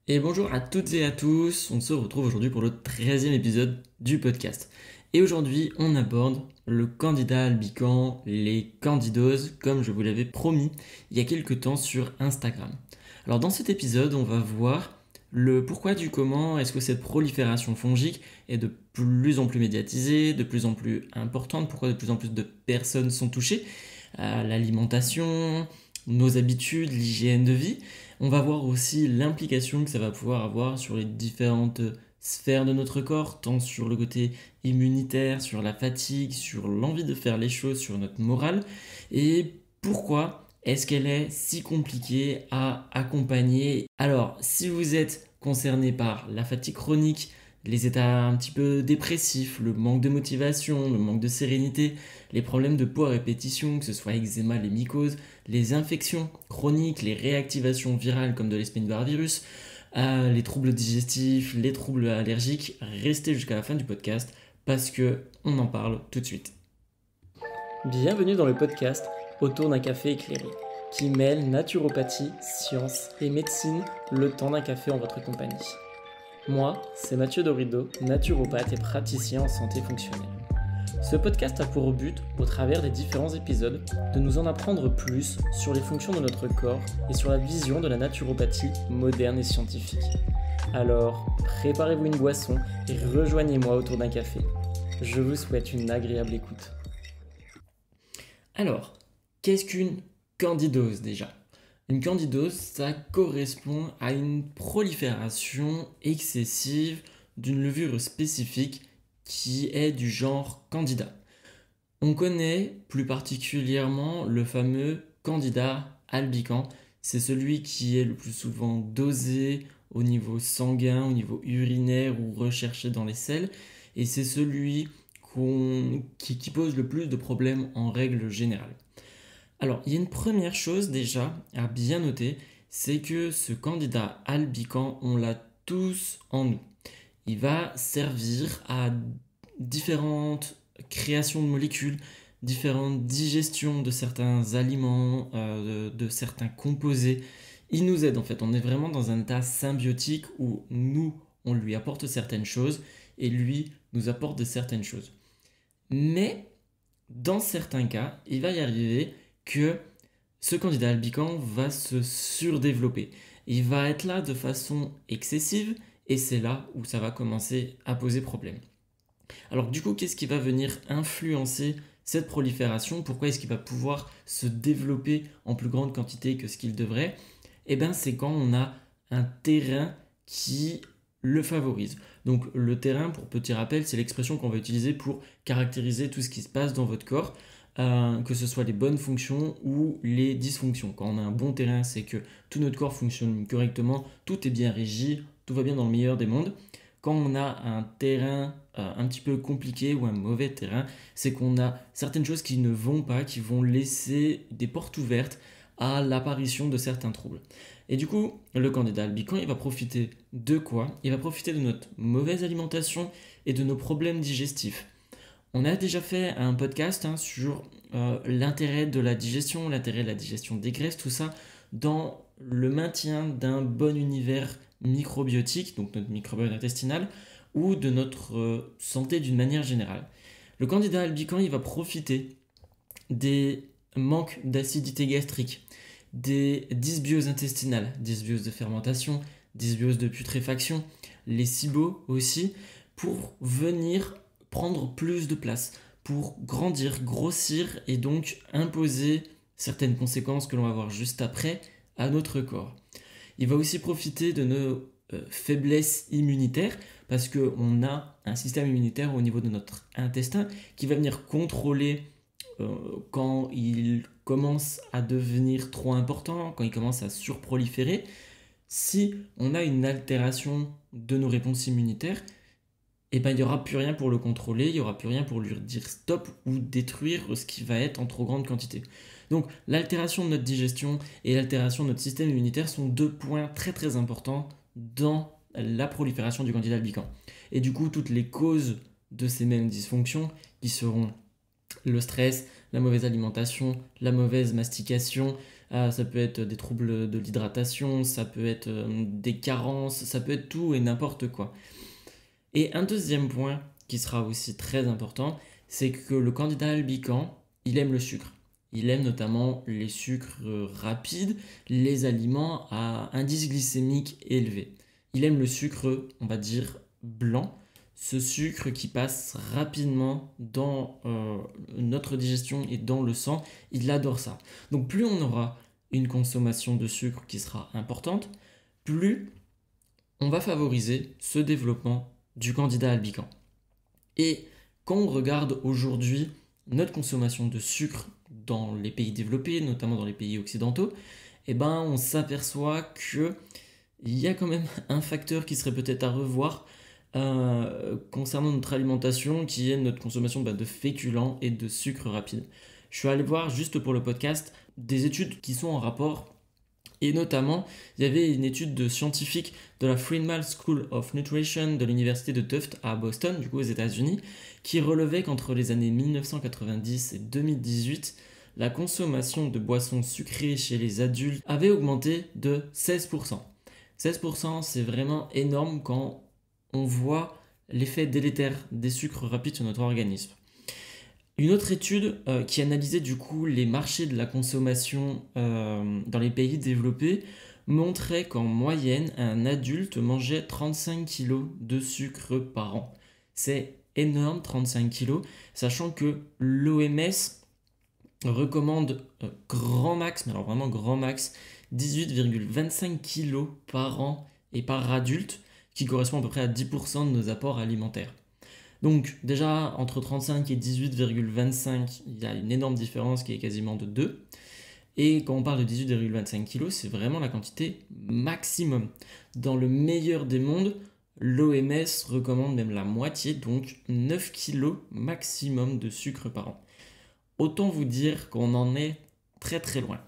Et bonjour à toutes et à tous, on se retrouve aujourd'hui pour le 13e épisode du podcast. Et aujourd'hui, on aborde le candidat albican, les candidoses, comme je vous l'avais promis il y a quelques temps sur Instagram. Alors dans cet épisode, on va voir le pourquoi du comment est-ce que cette prolifération fongique est de plus en plus médiatisée, de plus en plus importante, pourquoi de plus en plus de personnes sont touchées à l'alimentation, nos habitudes, l'hygiène de vie. On va voir aussi l'implication que ça va pouvoir avoir sur les différentes sphères de notre corps, tant sur le côté immunitaire, sur la fatigue, sur l'envie de faire les choses, sur notre morale, et pourquoi est-ce qu'elle est si compliquée à accompagner. Alors, si vous êtes concerné par la fatigue chronique, les états un petit peu dépressifs, le manque de motivation, le manque de sérénité, les problèmes de peau à répétition, que ce soit eczéma, les mycoses, les infections chroniques, les réactivations virales comme de l'Epstein-Barr virus, les troubles digestifs, les troubles allergiques, restez jusqu'à la fin du podcast parce que on en parle tout de suite. Bienvenue dans le podcast Autour d'un café éclairé, qui mêle naturopathie, science et médecine le temps d'un café en votre compagnie. Moi, c'est Mathieu Dorido, naturopathe et praticien en santé fonctionnelle. Ce podcast a pour but, au travers des différents épisodes, de nous en apprendre plus sur les fonctions de notre corps et sur la vision de la naturopathie moderne et scientifique. Alors, préparez-vous une boisson et rejoignez-moi autour d'un café. Je vous souhaite une agréable écoute. Alors, qu'est-ce qu'une candidose déjà ? Une candidose, ça correspond à une prolifération excessive d'une levure spécifique qui est du genre candida. On connaît plus particulièrement le fameux candida albicans. C'est celui qui est le plus souvent dosé au niveau sanguin, au niveau urinaire ou recherché dans les selles. Et c'est celui qui pose le plus de problèmes en règle générale. Alors, il y a une première chose déjà à bien noter, c'est que ce candidat albican, on l'a tous en nous. Il va servir à différentes créations de molécules, différentes digestions de certains aliments, de certains composés. Il nous aide en fait, on est vraiment dans un état symbiotique où nous, on lui apporte certaines choses et lui nous apporte de certaines choses. Mais dans certains cas, il va y arriver que ce candidat albican va se surdévelopper. Il va être là de façon excessive et c'est là où ça va commencer à poser problème. Alors du coup, qu'est-ce qui va venir influencer cette prolifération ? Pourquoi est-ce qu'il va pouvoir se développer en plus grande quantité que ce qu'il devrait ? Eh bien, c'est quand on a un terrain qui le favorise. Donc le terrain, pour petit rappel, c'est l'expression qu'on va utiliser pour caractériser tout ce qui se passe dans votre corps, que ce soit les bonnes fonctions ou les dysfonctions. Quand on a un bon terrain, c'est que tout notre corps fonctionne correctement, tout est bien régi, tout va bien dans le meilleur des mondes. Quand on a un terrain un petit peu compliqué ou un mauvais terrain, c'est qu'on a certaines choses qui ne vont pas, qui vont laisser des portes ouvertes à l'apparition de certains troubles. Et du coup, le candidat albican, il va profiter de quoi ? Il va profiter de notre mauvaise alimentation et de nos problèmes digestifs. On a déjà fait un podcast sur l'intérêt de la digestion, l'intérêt de la digestion des graisses, tout ça dans le maintien d'un bon univers microbiotique, donc notre microbiote intestinal, ou de notre santé d'une manière générale. Le candidat albican, il va profiter des manques d'acidité gastrique, des dysbioses intestinales, dysbioses de fermentation, dysbioses de putréfaction, les SIBO aussi, pour venir prendre plus de place, pour grandir, grossir et donc imposer certaines conséquences que l'on va voir juste après à notre corps. Il va aussi profiter de nos faiblesses immunitaires parce qu'on a un système immunitaire au niveau de notre intestin qui va venir contrôler quand il commence à devenir trop important, quand il commence à surproliférer. Si on a une altération de nos réponses immunitaires, il n'y aura plus rien pour le contrôler, il n'y aura plus rien pour lui dire stop ou détruire ce qui va être en trop grande quantité. Donc l'altération de notre digestion et l'altération de notre système immunitaire sont deux points très très importants dans la prolifération du candidat albican. Et du coup, toutes les causes de ces mêmes dysfonctions qui seront le stress, la mauvaise alimentation, la mauvaise mastication, Ça peut être des troubles de l'hydratation, ça peut être des carences, ça peut être tout et n'importe quoi. Et un deuxième point qui sera aussi très important, c'est que le candidat albican, il aime le sucre. Il aime notamment les sucres rapides, les aliments à indice glycémique élevé. Il aime le sucre, on va dire, blanc, ce sucre qui passe rapidement dans notre digestion et dans le sang. Il adore ça. Donc plus on aura une consommation de sucre qui sera importante, plus on va favoriser ce développement du candidat albican. Et quand on regarde aujourd'hui notre consommation de sucre dans les pays développés, notamment dans les pays occidentaux, eh ben on s'aperçoit qu'il y a quand même un facteur qui serait peut-être à revoir concernant notre alimentation, qui est notre consommation de féculents et de sucre rapide. Je suis allé voir juste pour le podcast des études qui sont en rapport. Et notamment, il y avait une étude de scientifiques de la Friedman School of Nutrition de l'université de Tufts à Boston, du coup aux États-Unis, qui relevait qu'entre les années 1990 et 2018, la consommation de boissons sucrées chez les adultes avait augmenté de 16%. 16%, c'est vraiment énorme quand on voit l'effet délétère des sucres rapides sur notre organisme. Une autre étude qui analysait du coup les marchés de la consommation dans les pays développés montrait qu'en moyenne, un adulte mangeait 35 kg de sucre par an. C'est énorme, 35 kg, sachant que l'OMS recommande grand max, mais alors vraiment grand max, 18,25 kg par an et par adulte, qui correspond à peu près à 10% de nos apports alimentaires. Donc déjà, entre 35 et 18,25, il y a une énorme différence qui est quasiment de 2. Et quand on parle de 18,25 kg, c'est vraiment la quantité maximum. Dans le meilleur des mondes, l'OMS recommande même la moitié, donc 9 kg maximum de sucre par an. Autant vous dire qu'on en est très très loin.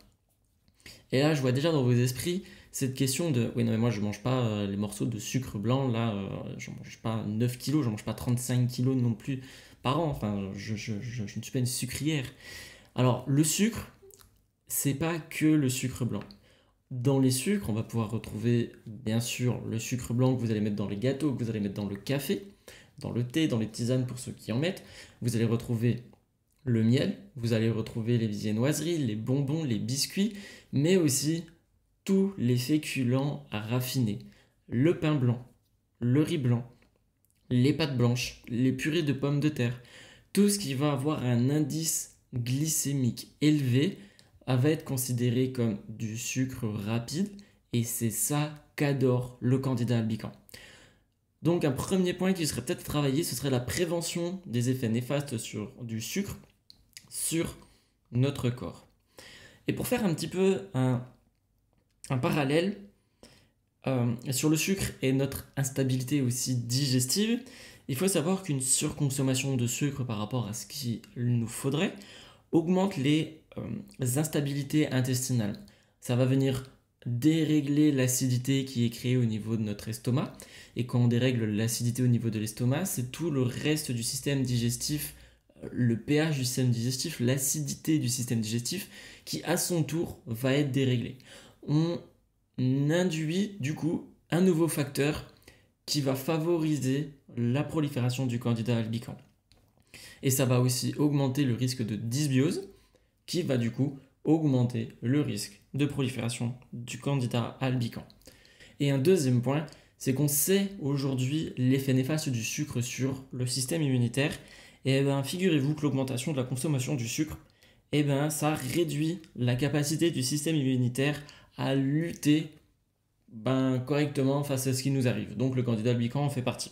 Et là, je vois déjà dans vos esprits cette question de oui, non, mais moi je mange pas les morceaux de sucre blanc, là, je mange pas 9 kilos, je mange pas 35 kilos non plus par an, enfin, je ne suis pas une sucrière. Alors, le sucre, c'est pas que le sucre blanc. Dans les sucres, on va pouvoir retrouver bien sûr le sucre blanc que vous allez mettre dans les gâteaux, que vous allez mettre dans le café, dans le thé, dans les tisanes pour ceux qui en mettent. Vous allez retrouver le miel, vous allez retrouver les viennoiseries, les bonbons, les biscuits, mais aussi tous les féculents raffinés, le pain blanc, le riz blanc, les pâtes blanches, les purées de pommes de terre, tout ce qui va avoir un indice glycémique élevé va être considéré comme du sucre rapide et c'est ça qu'adore le candidat albican. Donc un premier point qui serait peut-être travaillé, ce serait la prévention des effets néfastes du sucre sur notre corps. Et pour faire un petit peu un parallèle sur le sucre et notre instabilité aussi digestive, il faut savoir qu'une surconsommation de sucre par rapport à ce qu'il nous faudrait augmente les instabilités intestinales. Ça va venir dérégler l'acidité qui est créée au niveau de notre estomac. Et quand on dérègle l'acidité au niveau de l'estomac, c'est tout le reste du système digestif, le pH du système digestif, l'acidité du système digestif, qui à son tour va être déréglé. On induit du coup un nouveau facteur qui va favoriser la prolifération du candidat albican. Et ça va aussi augmenter le risque de dysbiose, qui va du coup augmenter le risque de prolifération du candidat albican. Et un deuxième point, c'est qu'on sait aujourd'hui l'effet néfaste du sucre sur le système immunitaire. Et bien, figurez-vous que l'augmentation de la consommation du sucre, ça réduit la capacité du système immunitaire à lutter correctement face à ce qui nous arrive. Donc le candidat albican en fait partie.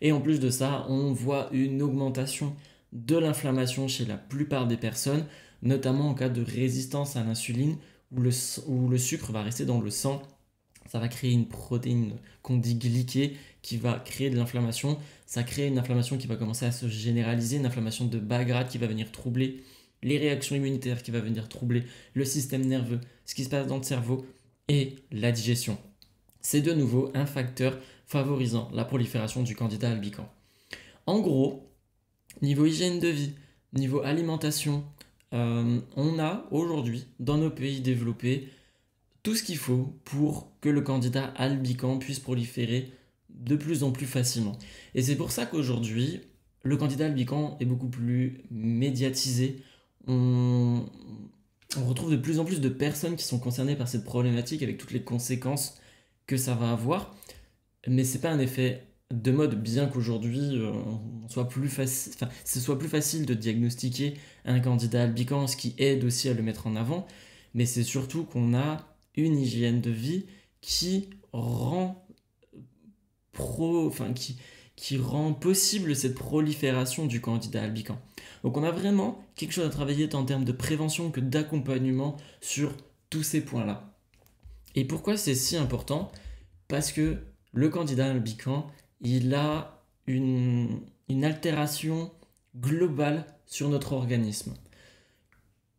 Et en plus de ça, on voit une augmentation de l'inflammation chez la plupart des personnes, notamment en cas de résistance à l'insuline, où le sucre va rester dans le sang. Ça va créer une protéine qu'on dit glyquée qui va créer de l'inflammation. Ça crée une inflammation qui va commencer à se généraliser, une inflammation de bas grade qui va venir troubler les réactions immunitaires, qui va venir troubler le système nerveux, ce qui se passe dans le cerveau et la digestion. C'est de nouveau un facteur favorisant la prolifération du candidat albican. En gros, niveau hygiène de vie, niveau alimentation, on a aujourd'hui, dans nos pays développés, tout ce qu'il faut pour que le candidat albican puisse proliférer de plus en plus facilement. Et c'est pour ça qu'aujourd'hui, le candidat albican est beaucoup plus médiatisé. On retrouve de plus en plus de personnes qui sont concernées par cette problématique avec toutes les conséquences que ça va avoir. Mais c'est pas un effet de mode, bien qu'aujourd'hui ce soit plus facile de diagnostiquer un candidat albican, ce qui aide aussi à le mettre en avant. Mais c'est surtout qu'on a une hygiène de vie qui rend qui rend possible cette prolifération du candidat albican. Donc on a vraiment quelque chose à travailler tant en termes de prévention que d'accompagnement sur tous ces points-là. Et pourquoi c'est si important ? Parce que le candidat albican, il a une altération globale sur notre organisme.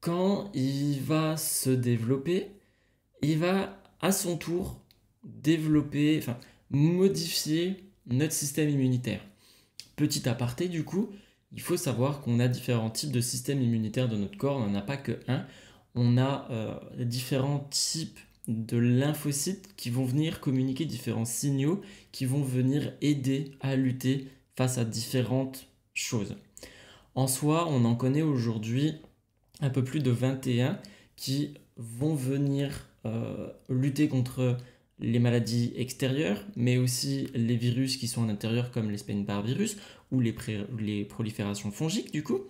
Quand il va se développer, il va à son tour modifier notre système immunitaire. Petit aparté du coup, il faut savoir qu'on a différents types de systèmes immunitaires de notre corps, on n'en a pas que un. On a différents types de lymphocytes qui vont venir communiquer différents signaux qui vont venir aider à lutter face à différentes choses. En soi, on en connaît aujourd'hui un peu plus de 21 qui vont venir lutter contre les maladies extérieures, mais aussi les virus qui sont à l'intérieur comme l'Epstein-Barr virus ou les proliférations fongiques du coup,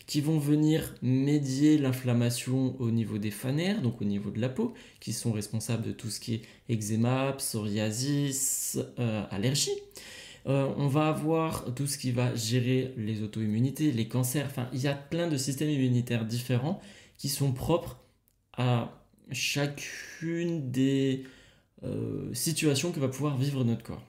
qui vont venir médier l'inflammation au niveau des phaneres, donc au niveau de la peau, qui sont responsables de tout ce qui est eczéma, psoriasis, allergie. On va avoir tout ce qui va gérer les auto-immunités, les cancers, il y a plein de systèmes immunitaires différents qui sont propres à chacune des situations que va pouvoir vivre notre corps.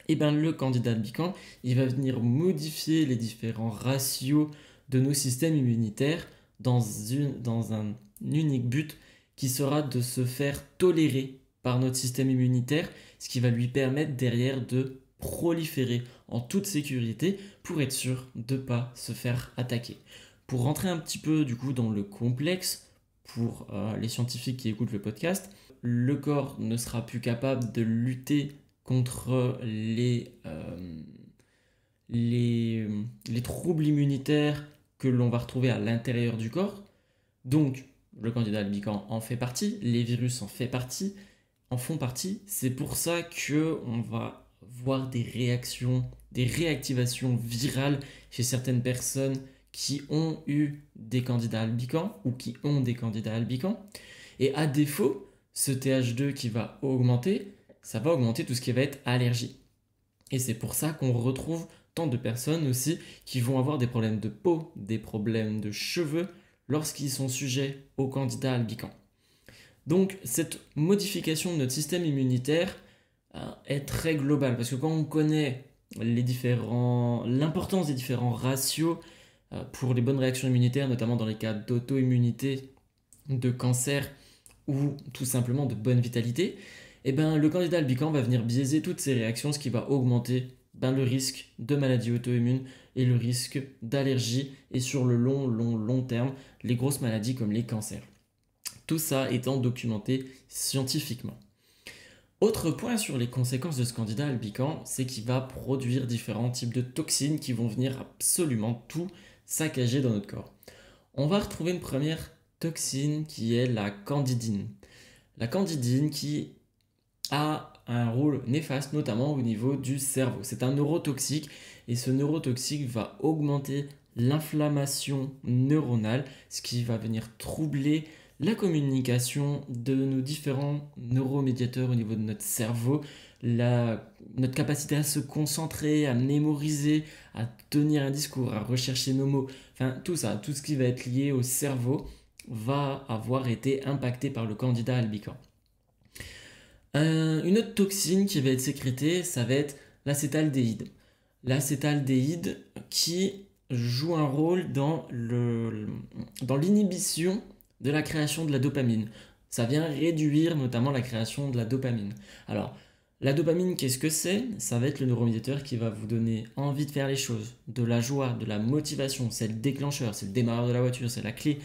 Et bien le candidat albican, il va venir modifier les différents ratios de nos systèmes immunitaires dans un unique but qui sera de se faire tolérer par notre système immunitaire, ce qui va lui permettre derrière de proliférer en toute sécurité pour être sûr de ne pas se faire attaquer. Pour rentrer un petit peu du coup dans le complexe, pour les scientifiques qui écoutent le podcast, le corps ne sera plus capable de lutter contre les troubles immunitaires que l'on va retrouver à l'intérieur du corps. Donc, le candidat albican en fait partie, les virus en font partie. C'est pour ça qu'on va voir des réactivations virales chez certaines personnes qui ont eu des candidats albicans ou qui ont des candidats albicans. Et à défaut, ce TH2 qui va augmenter, ça va augmenter tout ce qui va être allergie. Et c'est pour ça qu'on retrouve tant de personnes aussi qui vont avoir des problèmes de peau, des problèmes de cheveux lorsqu'ils sont sujets aux candidats albicans. Donc cette modification de notre système immunitaire est très globale parce que quand on connaît l'importance des différents ratios pour les bonnes réactions immunitaires, notamment dans les cas d'auto-immunité, de cancer ou tout simplement de bonne vitalité, le candidat albican va venir biaiser toutes ces réactions, ce qui va augmenter le risque de maladie auto-immune et le risque d'allergie et sur le long terme, les grosses maladies comme les cancers. Tout ça étant documenté scientifiquement. Autre point sur les conséquences de ce candidat albican, c'est qu'il va produire différents types de toxines qui vont venir absolument tout saccager dans notre corps. On va retrouver une première toxine qui est la candidine. La candidine qui a un rôle néfaste, notamment au niveau du cerveau. C'est un neurotoxique et ce neurotoxique va augmenter l'inflammation neuronale, ce qui va venir troubler la communication de nos différents neuromédiateurs au niveau de notre cerveau, notre capacité à se concentrer, à mémoriser, à tenir un discours, à rechercher nos mots, tout ça, tout ce qui va être lié au cerveau va avoir été impacté par le candidat albican. Une autre toxine qui va être sécrétée, ça va être l'acétaldéhyde. L'acétaldéhyde qui joue un rôle dans l'inhibition de la création de la dopamine. Ça vient réduire notamment la création de la dopamine. Alors, La dopamine, qu'est-ce que c'est? Ça va être le neuromédiateur qui va vous donner envie de faire les choses, de la joie, de la motivation, c'est le déclencheur, c'est le démarreur de la voiture, c'est la clé,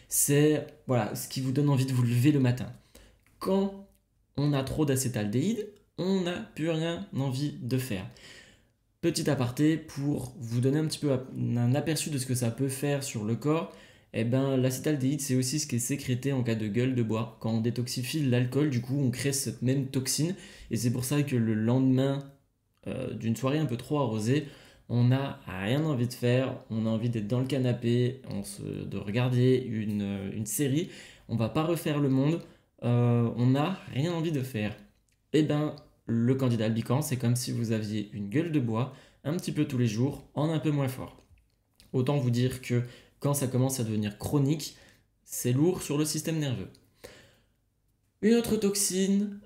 c'est voilà, ce qui vous donne envie de vous lever le matin. Quand on a trop d'acétaldéhyde, on n'a plus rien envie de faire. Petit aparté, pour vous donner un petit peu un aperçu de ce que ça peut faire sur le corps, eh ben, l'acétaldéhyde, c'est aussi ce qui est sécrété en cas de gueule de bois. Quand on détoxifie l'alcool, du coup, on crée cette même toxine. Et c'est pour ça que le lendemain d'une soirée un peu trop arrosée, on n'a rien envie de faire. On a envie d'être dans le canapé, de regarder une série. On va pas refaire le monde. On n'a rien envie de faire. Eh ben, le candidat albican, c'est comme si vous aviez une gueule de bois un petit peu tous les jours, en un peu moins fort. Autant vous dire que quand ça commence à devenir chronique, c'est lourd sur le système nerveux. Une autre toxine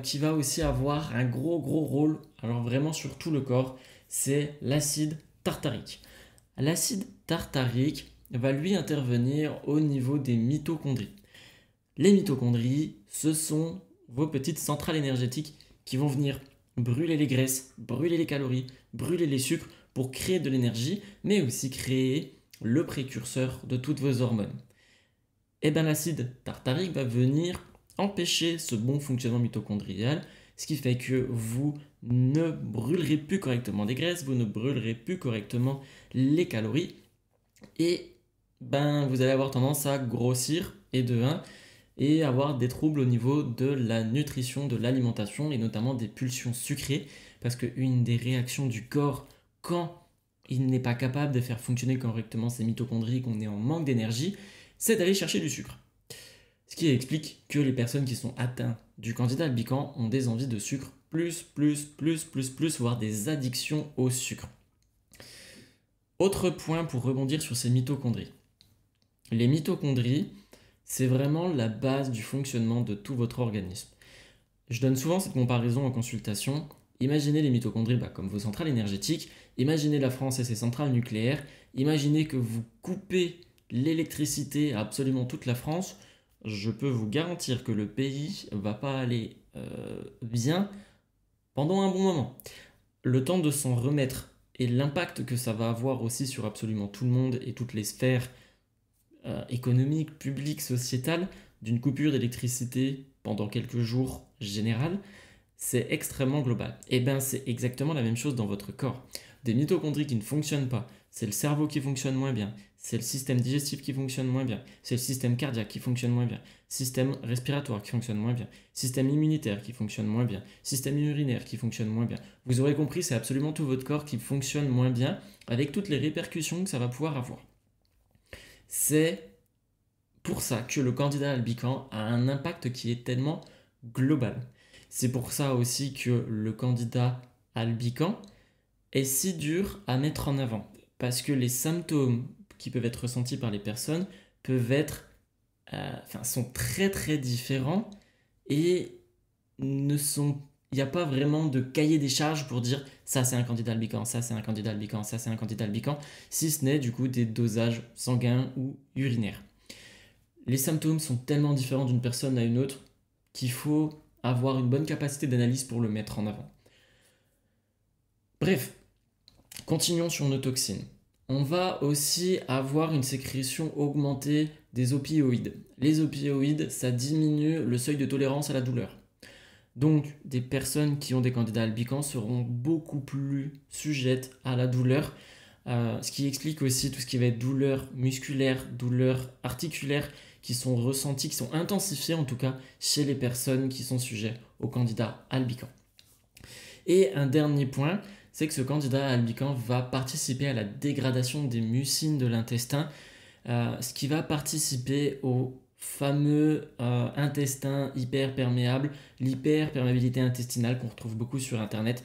qui va aussi avoir un gros rôle, alors vraiment sur tout le corps, c'est l'acide tartarique. L'acide tartarique va lui intervenir au niveau des mitochondries. Les mitochondries, ce sont vos petites centrales énergétiques qui vont venir brûler les graisses, brûler les calories, brûler les sucres pour créer de l'énergie, mais aussi créer le précurseur de toutes vos hormones. Et bien l'acide tartarique va venir empêcher ce bon fonctionnement mitochondrial, ce qui fait que vous ne brûlerez plus correctement des graisses, vous ne brûlerez plus correctement les calories, et ben vous allez avoir tendance à grossir et de 1 et avoir des troubles au niveau de la nutrition, de l'alimentation et notamment des pulsions sucrées, parce qu'une des réactions du corps quand il n'est pas capable de faire fonctionner correctement ses mitochondries, qu'on est en manque d'énergie, c'est d'aller chercher du sucre. Ce qui explique que les personnes qui sont atteintes du candida albicans ont des envies de sucre plus, voire des addictions au sucre. Autre point pour rebondir sur ces mitochondries. Les mitochondries, c'est vraiment la base du fonctionnement de tout votre organisme. Je donne souvent cette comparaison en consultation. Imaginez les mitochondries comme vos centrales énergétiques, imaginez la France et ses centrales nucléaires, imaginez que vous coupez l'électricité à absolument toute la France, je peux vous garantir que le pays ne va pas aller bien pendant un bon moment. Le temps de s'en remettre et l'impact que ça va avoir aussi sur absolument tout le monde et toutes les sphères économiques, publiques, sociétales, d'une coupure d'électricité pendant quelques jours générales, c'est extrêmement global. Et bien c'est exactement la même chose dans votre corps. Des mitochondries qui ne fonctionnent pas, c'est le cerveau qui fonctionne moins bien, c'est le système digestif qui fonctionne moins bien, c'est le système cardiaque qui fonctionne moins bien, système respiratoire qui fonctionne moins bien, système immunitaire qui fonctionne moins bien, système urinaire qui fonctionne moins bien. Vous aurez compris, c'est absolument tout votre corps qui fonctionne moins bien avec toutes les répercussions que ça va pouvoir avoir. C'est pour ça que le candida albicans a un impact qui est tellement global. C'est pour ça aussi que le candida albicans est si dur à mettre en avant. Parce que les symptômes qui peuvent être ressentis par les personnes peuvent être, sont très différents et il n'y a pas vraiment de cahier des charges pour dire ça c'est un candida albicans, ça c'est un candida albicans, ça c'est un candida albicans, si ce n'est du coup des dosages sanguins ou urinaires. Les symptômes sont tellement différents d'une personne à une autre qu'il faut avoir une bonne capacité d'analyse pour le mettre en avant. Bref, continuons sur nos toxines. On va aussi avoir une sécrétion augmentée des opioïdes. Les opioïdes, ça diminue le seuil de tolérance à la douleur. Donc, des personnes qui ont des candidats albicans seront beaucoup plus sujettes à la douleur, ce qui explique aussi tout ce qui va être douleur musculaire, douleur articulaire, qui sont ressenties, qui sont intensifiées en tout cas chez les personnes qui sont sujettes au candidat albicans. Et un dernier point, c'est que ce candidat albicans va participer à la dégradation des mucines de l'intestin, ce qui va participer au fameux intestin hyperperméable, l'hyperperméabilité intestinale qu'on retrouve beaucoup sur internet,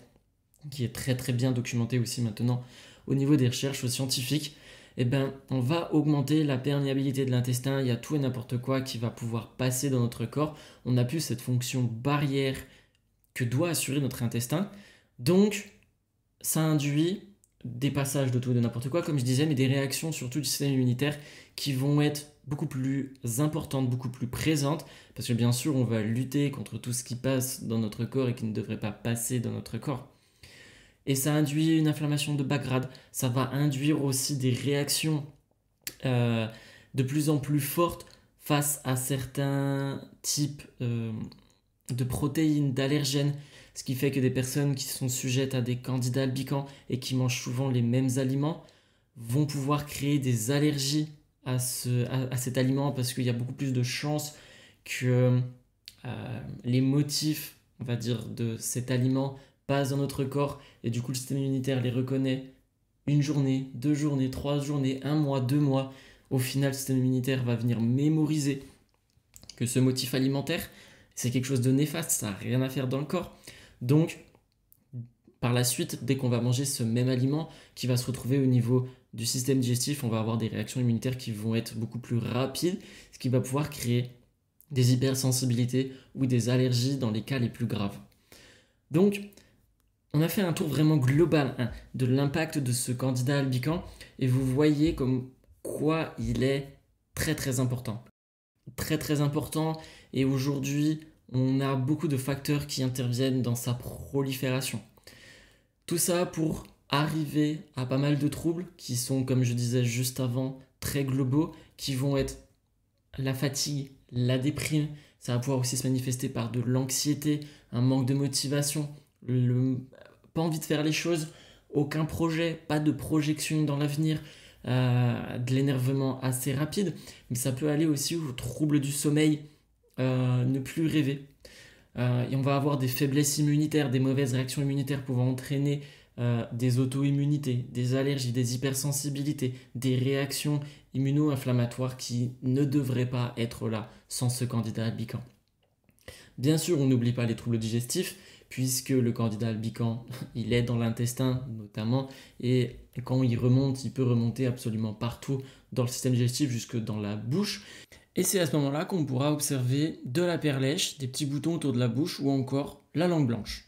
qui est très bien documenté aussi maintenant au niveau des recherches scientifiques. Eh ben, on va augmenter la perméabilité de l'intestin, il y a tout et n'importe quoi qui va pouvoir passer dans notre corps. On n'a plus cette fonction barrière que doit assurer notre intestin. Donc, ça induit des passages de tout et de n'importe quoi, comme je disais, mais des réactions surtout du système immunitaire qui vont être beaucoup plus importante, beaucoup plus présente, parce que bien sûr, on va lutter contre tout ce qui passe dans notre corps et qui ne devrait pas passer dans notre corps. Et ça induit une inflammation de bas grade, ça va induire aussi des réactions de plus en plus fortes face à certains types de protéines, d'allergènes, ce qui fait que des personnes qui sont sujettes à des candidats albicans et qui mangent souvent les mêmes aliments vont pouvoir créer des allergies à cet aliment parce qu'il y a beaucoup plus de chances que les motifs, on va dire, de cet aliment passent dans notre corps et du coup le système immunitaire les reconnaît une journée, 2 journées, 3 journées, 1 mois, 2 mois. Au final, le système immunitaire va venir mémoriser que ce motif alimentaire, c'est quelque chose de néfaste, ça n'a rien à faire dans le corps. Donc, par la suite, dès qu'on va manger ce même aliment qui va se retrouver au niveau du système digestif, on va avoir des réactions immunitaires qui vont être beaucoup plus rapides, ce qui va pouvoir créer des hypersensibilités ou des allergies dans les cas les plus graves. Donc, on a fait un tour vraiment global de l'impact de ce candidat albican et vous voyez comme quoi il est très très important. Très très important et aujourd'hui, on a beaucoup de facteurs qui interviennent dans sa prolifération. Tout ça pour arriver à pas mal de troubles qui sont, comme je disais juste avant, très globaux, qui vont être la fatigue, la déprime, ça va pouvoir aussi se manifester par de l'anxiété, un manque de motivation, pas envie de faire les choses, aucun projet, pas de projection dans l'avenir, de l'énervement assez rapide, mais ça peut aller aussi aux troubles du sommeil, ne plus rêver. Et on va avoir des faiblesses immunitaires, des mauvaises réactions immunitaires pouvant entraîner des auto-immunités, des allergies, des hypersensibilités, des réactions immuno-inflammatoires qui ne devraient pas être là sans ce candidat albican. Bien sûr, on n'oublie pas les troubles digestifs, puisque le candidat albican, il est dans l'intestin notamment, et quand il remonte, il peut remonter absolument partout dans le système digestif, jusque dans la bouche. Et c'est à ce moment-là qu'on pourra observer de la perlèche, des petits boutons autour de la bouche, ou encore la langue blanche.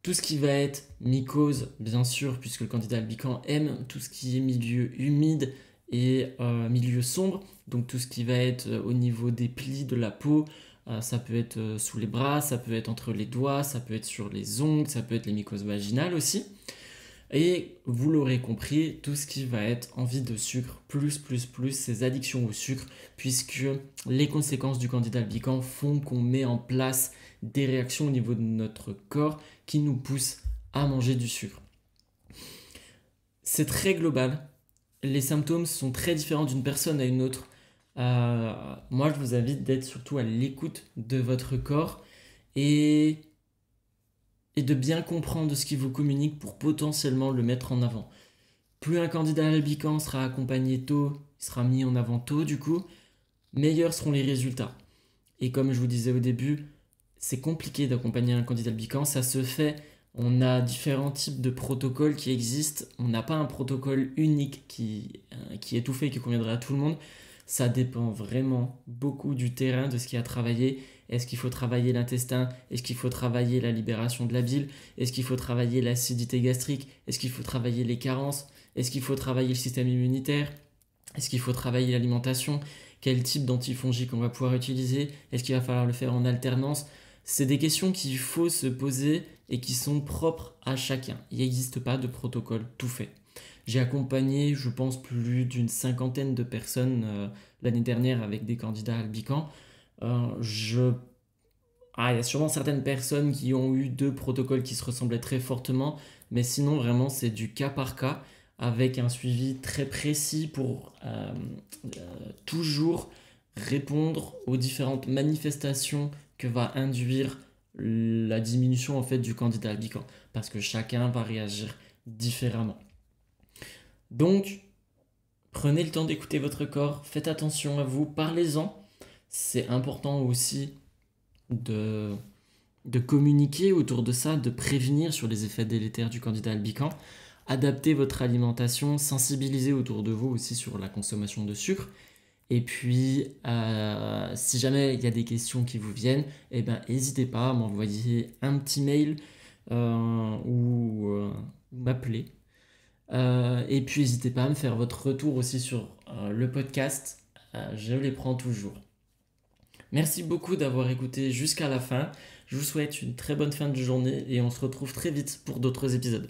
Tout ce qui va être mycose, bien sûr, puisque le candidat albican aime tout ce qui est milieu humide et milieu sombre, donc tout ce qui va être au niveau des plis de la peau, ça peut être sous les bras, ça peut être entre les doigts, ça peut être sur les ongles, ça peut être les mycoses vaginales aussi. Et vous l'aurez compris, tout ce qui va être envie de sucre, plus, ces addictions au sucre, puisque les conséquences du candidat albican font qu'on met en place des réactions au niveau de notre corps qui nous poussent à manger du sucre. C'est très global. Les symptômes sont très différents d'une personne à une autre. Moi, je vous invite d'être surtout à l'écoute de votre corps et de bien comprendre ce qu'il vous communique pour potentiellement le mettre en avant. Plus un candidat albican sera accompagné tôt, il sera mis en avant tôt du coup, meilleurs seront les résultats. Et comme je vous disais au début, c'est compliqué d'accompagner un candidat albican, ça se fait, on a différents types de protocoles qui existent, on n'a pas un protocole unique qui est tout fait et qui conviendrait à tout le monde. Ça dépend vraiment beaucoup du terrain, de ce qu'il y a à travailler. Est-ce qu'il faut travailler l'intestin? Est-ce qu'il faut travailler la libération de la bile? Est-ce qu'il faut travailler l'acidité gastrique? Est-ce qu'il faut travailler les carences? Est-ce qu'il faut travailler le système immunitaire? Est-ce qu'il faut travailler l'alimentation? Quel type d'antifongique on va pouvoir utiliser? Est-ce qu'il va falloir le faire en alternance? C'est des questions qu'il faut se poser et qui sont propres à chacun. Il n'existe pas de protocole tout fait. J'ai accompagné, je pense, plus d'une 50aine de personnes l'année dernière avec des candidats albicans. Il y a sûrement certaines personnes qui ont eu 2 protocoles qui se ressemblaient très fortement, mais sinon, vraiment, c'est du cas par cas avec un suivi très précis pour toujours répondre aux différentes manifestations que va induire la diminution en fait du candidat albican, parce que chacun va réagir différemment. Donc, prenez le temps d'écouter votre corps, faites attention à vous, parlez-en. C'est important aussi de communiquer autour de ça, de prévenir sur les effets délétères du candidat albican. Adaptez votre alimentation, sensibilisez autour de vous aussi sur la consommation de sucre. Et puis, si jamais il y a des questions qui vous viennent, n'hésitez pas à m'envoyer un petit mail ou m'appeler. Et puis n'hésitez pas à me faire votre retour aussi sur le podcast je les prends toujours. Merci beaucoup d'avoir écouté jusqu'à la fin. Je vous souhaite une très bonne fin de journée et on se retrouve très vite pour d'autres épisodes.